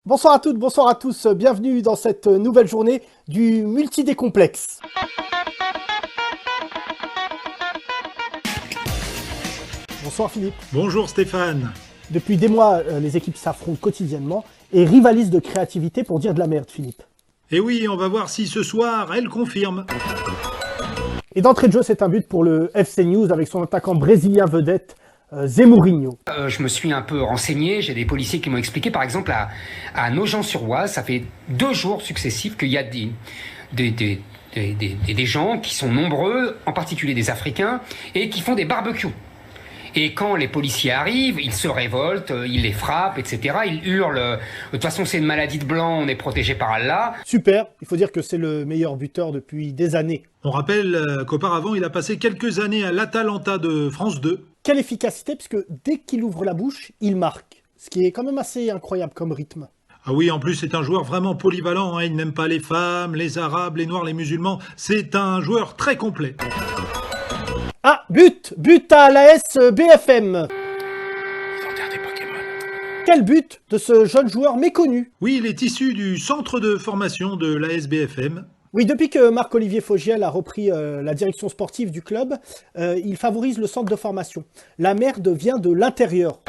Bonsoir à toutes, bonsoir à tous, bienvenue dans cette nouvelle journée du multi-décomplexe. Bonsoir Philippe. Bonjour Stéphane. Depuis des mois, les équipes s'affrontent quotidiennement et rivalisent de créativité pour dire de la merde, Philippe. Et oui, on va voir si ce soir, elle confirme. Et d'entrée de jeu, c'est un but pour le FC News avec son attaquant brésilien vedette, Zé Mourinho. Je me suis un peu renseigné, j'ai des policiers qui m'ont expliqué, par exemple à Nogent-sur-Oise, ça fait 2 jours successifs qu'il y a des gens qui sont nombreux, en particulier des Africains, et qui font des barbecues. Et quand les policiers arrivent, ils se révoltent, ils les frappent, etc. Ils hurlent. De toute façon, c'est une maladie de blanc, on est protégé par Allah. Super, il faut dire que c'est le meilleur buteur depuis des années. On rappelle qu'auparavant, il a passé quelques années à l'Atalanta de France 2. Quelle efficacité, puisque dès qu'il ouvre la bouche, il marque. Ce qui est quand même assez incroyable comme rythme. Ah oui, en plus, c'est un joueur vraiment polyvalent. Il n'aime pas les femmes, les arabes, les noirs, les musulmans. C'est un joueur très complet. Ah, but à l'AS BFM. Quel but de ce jeune joueur méconnu. Oui, il est issu du centre de formation de l'ASBFM. Oui, depuis que Marc-Olivier Fogiel a repris la direction sportive du club, il favorise le centre de formation. La merde vient de l'intérieur.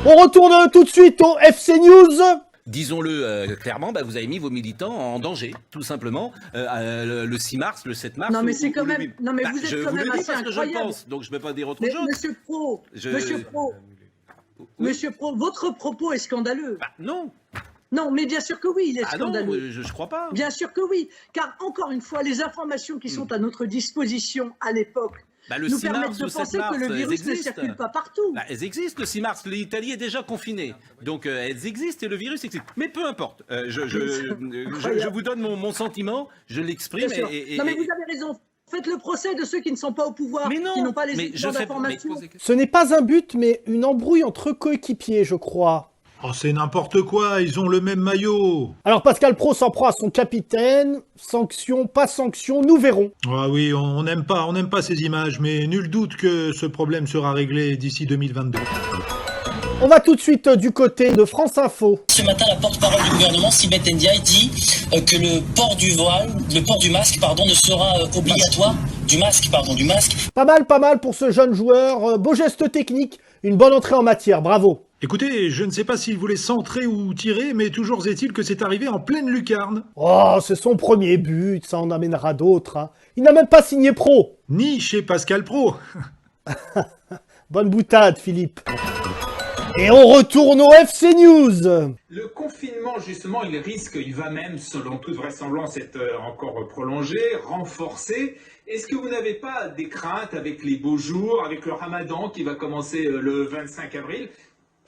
On retourne tout de suite au FC News. Disons-le clairement, vous avez mis vos militants en danger, tout simplement. Le 6 mars, le 7 mars... Non mais c'est quand même... Non mais vous êtes quand même assez parce que je incroyable. pense, donc je ne peux pas dire autre Mais chose. Monsieur Pro, votre propos est scandaleux. Non. Non, mais bien sûr que oui, il est scandaleux. Non, je crois pas. Bien sûr que oui, car encore une fois, les informations qui sont à notre disposition à l'époque nous permettent de penser que le virus ne circule pas partout. Elles existent, le 6 mars, l'Italie est déjà confinée. Donc elles existent et le virus existe. Mais peu importe, je vous donne mon sentiment, je l'exprime. Non mais vous avez raison. Faites le procès de ceux qui ne sont pas au pouvoir, qui n'ont pas les éléments d'information. Ce n'est pas un but, mais une embrouille entre coéquipiers, je crois. Oh, c'est n'importe quoi, ils ont le même maillot. Alors Pascal Pro s'en prend à son capitaine. Sanction, pas sanction, nous verrons. Ah oui, on n'aime pas ces images, mais nul doute que ce problème sera réglé d'ici 2022. On va tout de suite du côté de France Info. Ce matin, la porte-parole du gouvernement, Sibeth Ndiaye, dit que le port du voile, le port du masque, ne sera obligatoire. Du masque. Pas mal pour ce jeune joueur. Beau geste technique, une bonne entrée en matière, bravo. Écoutez, je ne sais pas s'il voulait centrer ou tirer, mais toujours est-il que c'est arrivé en pleine lucarne. Oh, c'est son premier but, ça en amènera d'autres. Hein. Il n'a même pas signé pro. Ni chez Pascal Pro. Bonne boutade, Philippe. Et on retourne au FC News. Le confinement, justement, il va même, selon toute vraisemblance, être encore prolongé, renforcé. Est-ce que vous n'avez pas des craintes avec les beaux jours, avec le ramadan qui va commencer le 25 avril?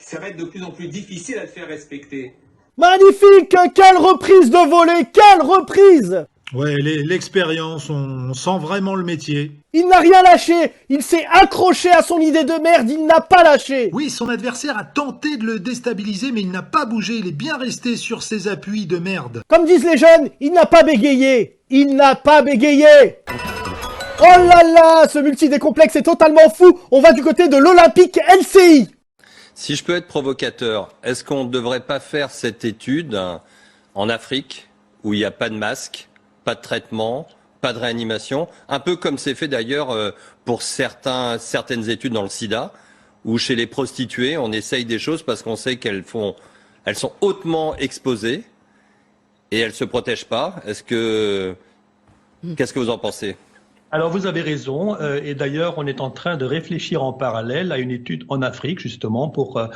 Ça va être de plus en plus difficile à le faire respecter. Magnifique! Quelle reprise de volée! Quelle reprise! Ouais, l'expérience, on sent vraiment le métier. Il n'a rien lâché! Il s'est accroché à son idée de merde, il n'a pas lâché! Oui, son adversaire a tenté de le déstabiliser, mais il n'a pas bougé, il est bien resté sur ses appuis de merde. Comme disent les jeunes, il n'a pas bégayé! Il n'a pas bégayé! Oh là là! Ce multi-décomplexe est totalement fou! On va du côté de l'Olympique LCI! Si je peux être provocateur, est-ce qu'on ne devrait pas faire cette étude en Afrique, où il n'y a pas de masque, pas de traitement, pas de réanimation, un peu comme c'est fait d'ailleurs pour certaines études dans le sida, où chez les prostituées, on essaye des choses parce qu'on sait elles sont hautement exposées et elles ne se protègent pas. Qu'est-ce que vous en pensez ? Alors vous avez raison, et d'ailleurs on est en train de réfléchir en parallèle à une étude en Afrique justement pour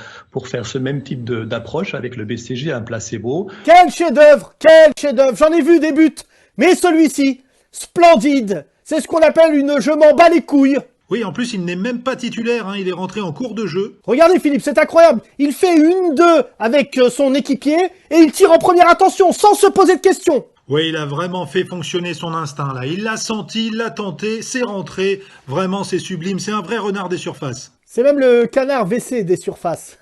faire ce même type d'approche avec le BCG, un placebo. Quel chef-d'œuvre! Quel chef-d'œuvre! J'en ai vu des buts, mais celui-ci, splendide! C'est ce qu'on appelle une je m'en bats les couilles! Oui, en plus il n'est même pas titulaire, il est rentré en cours de jeu. Regardez Philippe, c'est incroyable! Il fait 1-2 avec son équipier et il tire en première intention sans se poser de questions! Oui, il a vraiment fait fonctionner son instinct là. Il l'a senti, il l'a tenté, c'est rentré. Vraiment, c'est sublime. C'est un vrai renard des surfaces. C'est même le canard WC des surfaces.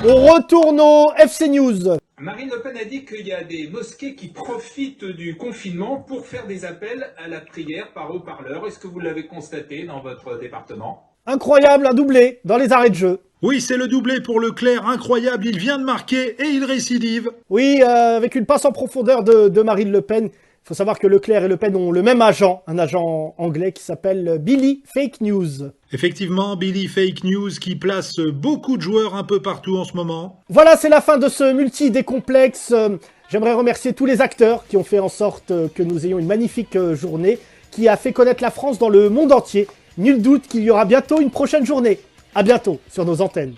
On retourne au FC News. Marine Le Pen a dit qu'il y a des mosquées qui profitent du confinement pour faire des appels à la prière par haut-parleur. Est-ce que vous l'avez constaté dans votre département ? Incroyable, un doublé dans les arrêts de jeu. Oui, c'est le doublé pour Leclerc, incroyable, il vient de marquer et il récidive. Oui, avec une passe en profondeur de Marine Le Pen. Il faut savoir que Leclerc et Le Pen ont le même agent, un agent anglais qui s'appelle Billy Fake News. Effectivement, Billy Fake News qui place beaucoup de joueurs un peu partout en ce moment. Voilà, c'est la fin de ce multi-décomplexe. J'aimerais remercier tous les acteurs qui ont fait en sorte que nous ayons une magnifique journée, qui a fait connaître la France dans le monde entier. Nul doute qu'il y aura bientôt une prochaine journée. À bientôt sur nos antennes.